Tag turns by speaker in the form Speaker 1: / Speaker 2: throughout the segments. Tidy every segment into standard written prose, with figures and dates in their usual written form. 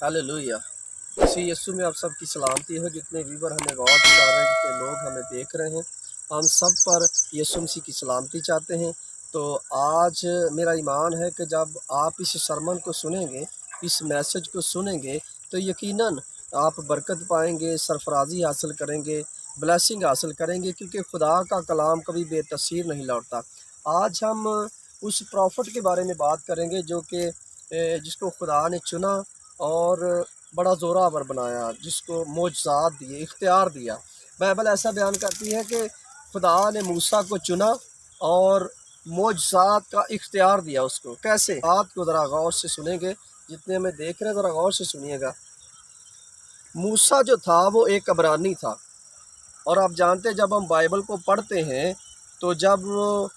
Speaker 1: Hallelujah. इसी यीशु में आप सबकी सलामती हो। जितने व्यूवर हमें वॉच कर रहे हैं, जितने लोग हमें देख रहे हैं, हम सब पर यीशु मसीह की सलामती चाहते हैं। तो आज मेरा ईमान है कि जब आप इस सरमन को सुनेंगे, इस मैसेज को सुनेंगे, तो यकीनन आप बरकत पाएंगे, सरफराजी हासिल करेंगे, ब्लेसिंग हासिल करेंगे, क्योंकि खुदा का कलाम कभी बेतसीर नहीं लौटता। आज हम उस प्रॉफिट के बारे में बात करेंगे जो कि जिसको खुदा ने चुना और बड़ा ज़ोरावर बनाया, जिसको मोजज़ात दिए, इख्तियार दिया। बाइबल ऐसा बयान करती है कि खुदा ने मूसा को चुना और मोजज़ात का इख्तियार दिया उसको। कैसे? बात को ज़रा गौर से सुनेंगे, जितने हमें देख रहे हैं ज़रा गौर से सुनिएगा। मूसा जो था वो एक अबरानी था, और आप जानते हैं जब हम बाइबल को पढ़ते हैं तो जब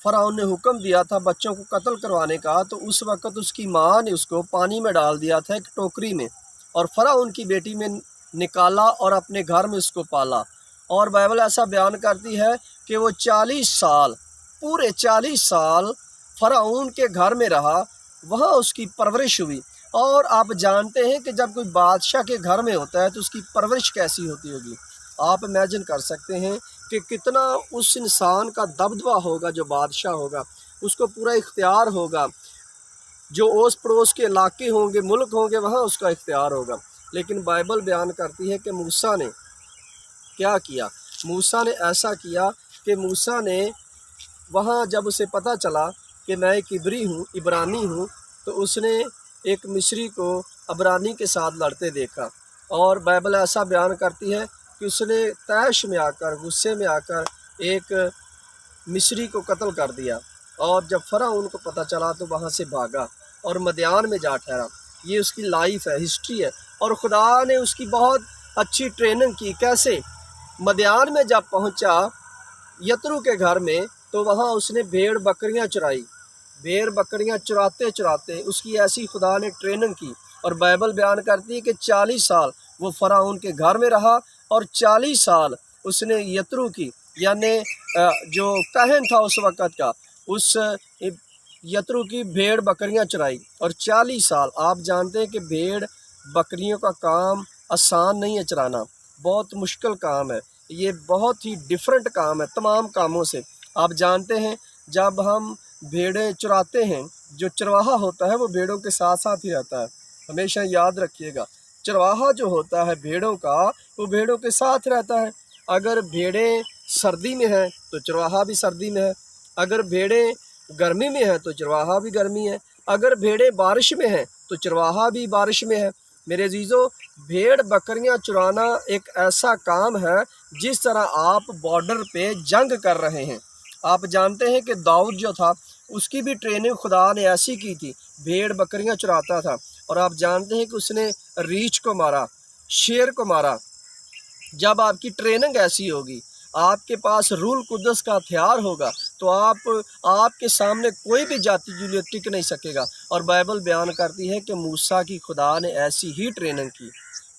Speaker 1: फ़िरौन ने हुक्म दिया था बच्चों को कत्ल करवाने का, तो उस वक़्त उसकी माँ ने उसको पानी में डाल दिया था एक टोकरी में, और फ़िरौन की बेटी में निकाला और अपने घर में उसको पाला। और बाइबल ऐसा बयान करती है कि वो 40 साल, पूरे 40 साल फ़िरौन के घर में रहा, वहाँ उसकी परवरिश हुई। और आप जानते हैं कि जब कोई बादशाह के घर में होता है तो उसकी परवरिश कैसी होती होगी। आप इमेजिन कर सकते हैं कि कितना उस इंसान का दबदबा होगा, जो बादशाह होगा, उसको पूरा इख्तियार होगा, जो ओस पड़ोस के इलाके होंगे, मुल्क होंगे, वहाँ उसका इख्तियार होगा। लेकिन बाइबल बयान करती है कि मूसा ने क्या किया। मूसा ने ऐसा किया कि मूसा ने वहाँ जब उसे पता चला कि मैं एक इब्रानी हूँ, तो उसने एक मिस्री को अबरानी के साथ लड़ते देखा। और बाइबल ऐसा बयान करती है कि उसने तैश में आकर, गुस्से में आकर एक मिस्री को कत्ल कर दिया। और जब फ़िरौन को पता चला तो वहाँ से भागा और मदियान में जा ठहरा। ये उसकी लाइफ है, हिस्ट्री है। और खुदा ने उसकी बहुत अच्छी ट्रेनिंग की। कैसे? मदियान में जब पहुँचा यत्रो के घर में, तो वहाँ उसने भेड़ बकरियाँ चराई। भेड़ बकरियाँ चराते चराते उसकी ऐसी खुदा ने ट्रेनिंग की। और बाइबल बयान करती है कि 40 साल वो फ़िरौन के घर में रहा, और 40 साल उसने यत्रो की, यानी जो कहन था उस वक़्त का, उस यत्रो की भेड़ बकरियां चराई। और 40 साल, आप जानते हैं कि भेड़ बकरियों का काम आसान नहीं है चराना, बहुत मुश्किल काम है। ये बहुत ही डिफरेंट काम है तमाम कामों से। आप जानते हैं जब हम भेड़ें चराते हैं, जो चरवाहा होता है वो भेड़ों के साथ साथ ही रहता है। हमेशा याद रखिएगा, चरवाहा जो होता है भेड़ों का, वो भेड़ों के साथ रहता है। अगर भेड़ें सर्दी में हैं तो चरवाहा भी सर्दी में है, अगर भेड़ें गर्मी में हैं तो चरवाहा भी गर्मी है, अगर भेड़ें बारिश में हैं तो चरवाहा भी बारिश में है। मेरे अजीज़ों, भेड़ बकरियां चुराना एक ऐसा काम है जिस तरह आप बॉर्डर पे जंग कर रहे हैं। आप जानते हैं कि दाऊद जो था उसकी भी ट्रेनिंग खुदा ने ऐसी की थी, भेड़ बकरियां चुराता था। और आप जानते हैं कि उसने रीछ को मारा, शेर को मारा। जब आपकी ट्रेनिंग ऐसी होगी, आपके पास रूल कुदस का हथियार होगा, तो आपके सामने कोई भी जाति जूलियत टिक नहीं सकेगा। और बाइबल बयान करती है कि मूसा की खुदा ने ऐसी ही ट्रेनिंग की,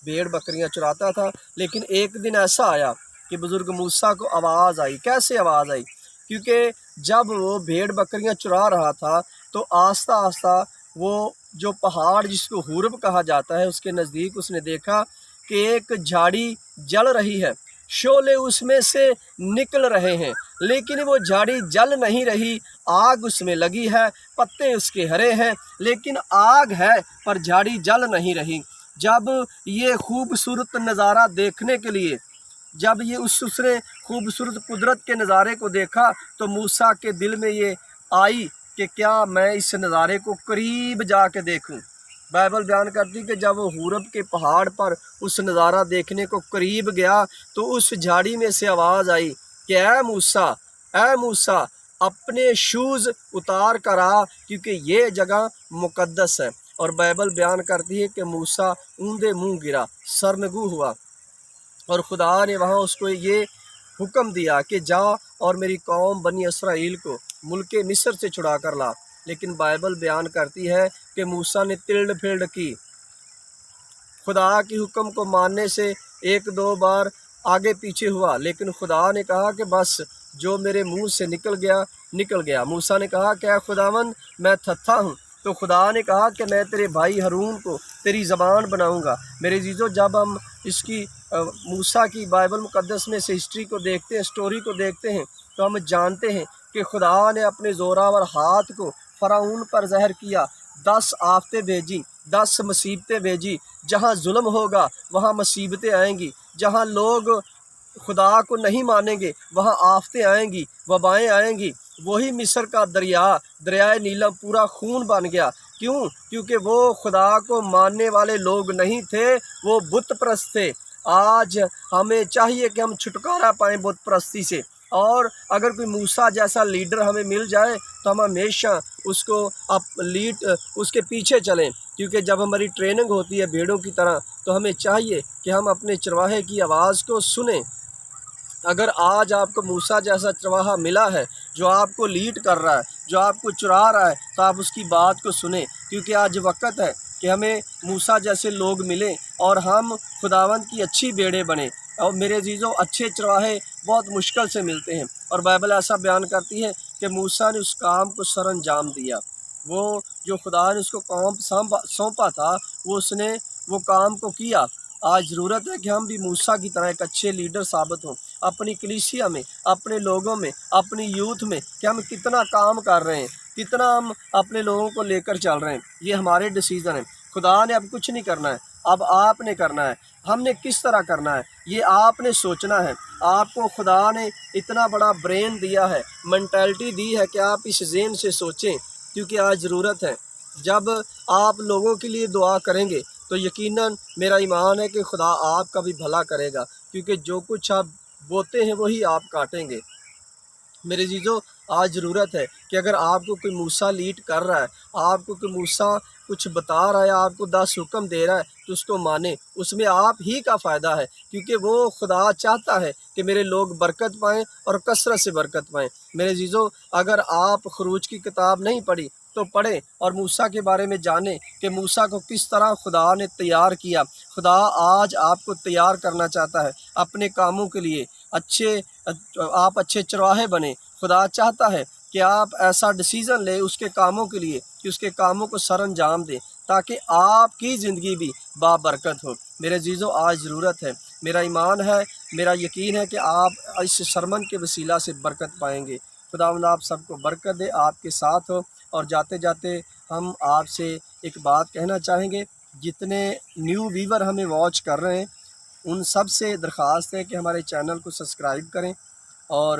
Speaker 1: भेड़ बकरियां चुराता था। लेकिन एक दिन ऐसा आया कि बुज़ुर्ग मूसा को आवाज़ आई। कैसे आवाज़ आई? क्योंकि जब वो भेड़ बकरियां चुरा रहा था तो आस्ता आस्ता वो जो पहाड़ जिसको हुरब कहा जाता है, उसके नज़दीक उसने देखा कि एक झाड़ी जल रही है, शोले उसमें से निकल रहे हैं, लेकिन वो झाड़ी जल नहीं रही, आग उसमें लगी है, पत्ते उसके हरे हैं, लेकिन आग है पर झाड़ी जल नहीं रही। जब ये खूबसूरत नज़ारा देखने के लिए, जब ये उसने खूबसूरत कुदरत के नज़ारे को देखा, तो मूसा के दिल में ये आई कि क्या मैं इस नज़ारे को करीब जाके देखूं। बाइबल बयान करती कि जब वो हुरब के पहाड़ पर उस नज़ारा देखने को करीब गया, तो उस झाड़ी में से आवाज़ आई कि ऐ मूसा, अपने शूज़ उतार कर आ, क्योंकि ये जगह मुकद्दस है। और बाइबल बयान करती है कि मूसा ऊंधे मुंह गिरा, सरनगू हुआ, और खुदा ने वहाँ उसको ये हुक्म दिया कि जा और मेरी कौम बनी इसराइल को मुल्क मिस्र से छुड़ा कर ला। लेकिन बाइबल बयान करती है कि मूसा ने तिल्ड फिल्ड की, खुदा की हुक्म को मानने से एक दो बार आगे पीछे हुआ, लेकिन खुदा ने कहा कि बस जो मेरे मुंह से निकल गया निकल गया। मूसा ने कहा, क्या खुदावंद, मैं थत्था हूँ, تو خدا نے کہا کہ میں تیرے بھائی ہارون کو تیری زبان بناؤں گا۔ میرے عزیزو، جب ہم اس کی موسیٰ کی بائبل مقدس میں سے ہسٹری کو دیکھتے ہیں، سٹوری کو دیکھتے ہیں، تو ہم جانتے ہیں کہ خدا نے اپنے زوراور ہاتھ کو فرعون پر ظاہر کیا، 10 آفتیں بھیجی، 10 مصیبتیں بھیجی۔ جہاں ظلم ہوگا وہاں مصیبتیں آئیں گی، جہاں لوگ خدا کو نہیں مانیں گے وہاں آفتیں آئیں گی، وبائیں آئیں گی۔ وہی مصر کا دریائے نیلم پورا خون بن گیا۔ کیوں؟ کیونکہ وہ خدا کو ماننے والے لوگ نہیں تھے، وہ بت پرست تھے۔ آج ہمیں چاہیے کہ ہم چھٹکارا پائیں بت پرستی سے، اور اگر کوئی موسیٰ جیسا لیڈر ہمیں مل جائے تو ہم ہمیشہ اس کے پیچھے چلیں، کیونکہ جب ہماری ٹریننگ ہوتی ہے بھیڑوں کی طرح تو ہمیں چاہیے کہ ہم اپنے چرواہے کی آواز کو سنیں۔ اگر آج آپ کو موسیٰ جیسا چرواہا ملا ہے جو آپ کو لیڈ کر رہا ہے، جو آپ کو چرا رہا ہے، تو آپ اس کی بات کو سنیں، کیونکہ آج وقت ہے کہ ہمیں موسیٰ جیسے لوگ ملیں اور ہم خداوند کی اچھی بھیڑیں بنیں۔ اور میرے عزیزو، اچھے چرواہے بہت مشکل سے ملتے ہیں، اور بائبل ایسا بیان کرتی ہے کہ موسیٰ نے اس کام کو سر انجام دیا۔ وہ جو خدا نے اس کو کام سونپا تھا، اس نے وہ کام کو کیا۔ آج ضرورت ہے کہ ہم بھی موسیٰ کی طرح ایک اچھے لیڈر ثابت ہوں، اپنی کلیسیا میں، اپنے لوگوں میں، اپنی یوتھ میں، کہ ہم کتنا کام کر رہے ہیں، کتنا ہم اپنے لوگوں کو لے کر چل رہے ہیں۔ یہ ہمارے ڈیسیژن ہیں۔ خدا نے اب کچھ نہیں کرنا ہے، اب آپ نے کرنا ہے۔ ہم نے کس طرح کرنا ہے یہ آپ نے سوچنا ہے۔ آپ کو خدا نے اتنا بڑا برین دیا ہے، مینٹلٹی دی ہے کہ آپ اس ذہن سے سوچیں، کیونکہ آج ضرورت ہے۔ جب آپ لوگوں کے لیے دعا کریں گے تو یقیناً میرا ایمان ہے کہ خدا آپ کا بھی بھلا کرے گا، کیونکہ جو کچھ آپ بوتے ہیں وہی آپ کاٹیں گے۔ میرے عزیزو، آج ضرورت ہے کہ اگر آپ کو کوئی موسیٰ لیڈ کر رہا ہے، آپ کو کوئی موسیٰ کچھ بتا رہا ہے، آپ کو 10 حکم دے رہا ہے، تو اس کو مانیں۔ اس میں آپ ہی کا فائدہ ہے، کیونکہ وہ خدا چاہتا ہے کہ میرے لوگ برکت پائیں اور کثرت سے برکت پائیں۔ میرے عزیزو، اگر آپ خروج کی کتاب نہیں پڑھی تو پڑھیں اور موسیٰ کے بارے میں جانیں کہ موسیٰ کو کس طرح خدا نے تیار کیا۔ خدا آج آپ کو تیار کرنا چاہتا ہے اپنے کاموں کے لیے۔ آپ اچھے چرواہے بنیں۔ خدا چاہتا ہے کہ آپ ایسا ڈیسیژن لیں اس کے کاموں کے لیے کہ اس کے کاموں کو سر انجام دیں، تاکہ آپ کی زندگی بھی بابرکت ہو۔ میرے عزیزو، آج ضرورت ہے، میرا ایمان ہے، میرا یقین ہے کہ آپ اس سرمن کے وسیلہ سے برکت پائیں گے۔ خداوند آپ سب کو برکت دے، آپ کے ساتھ ہو۔ اور جاتے جاتے ہم آپ سے ایک بات کہنا چاہیں گے، جتنے نیو ویور ہمیں واچ کر رہے ہیں ان سب سے درخواست ہے کہ ہمارے چینل کو سبسکرائب کریں اور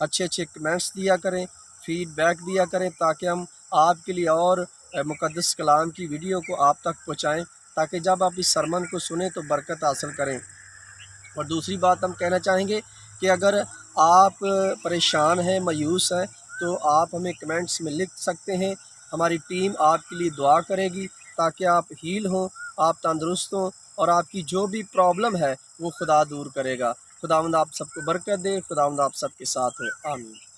Speaker 1: اچھے اچھے کمنٹس دیا کریں، فیڈ بیک دیا کریں، تاکہ ہم آپ کے لیے اور مقدس کلام کی ویڈیو کو آپ تک پہنچائیں، تاکہ جب آپ اس سرمن کو سنیں تو برکت حاصل کریں۔ اور دوسری بات ہم کہنا چاہیں گے کہ اگر آپ پریشان ہیں، مایوس ہیں، تو آپ ہمیں کمنٹس میں لکھ سکتے ہیں۔ ہماری ٹیم آپ کے لیے دعا کرے گی تاکہ آپ ہیل ہوں، آپ تندرست ہوں، اور آپ کی جو بھی پرابلم ہے وہ خدا دور کرے گا۔ خداوند آپ سب کو برکت دے، خداوند آپ سب کے ساتھ ہو، آمین۔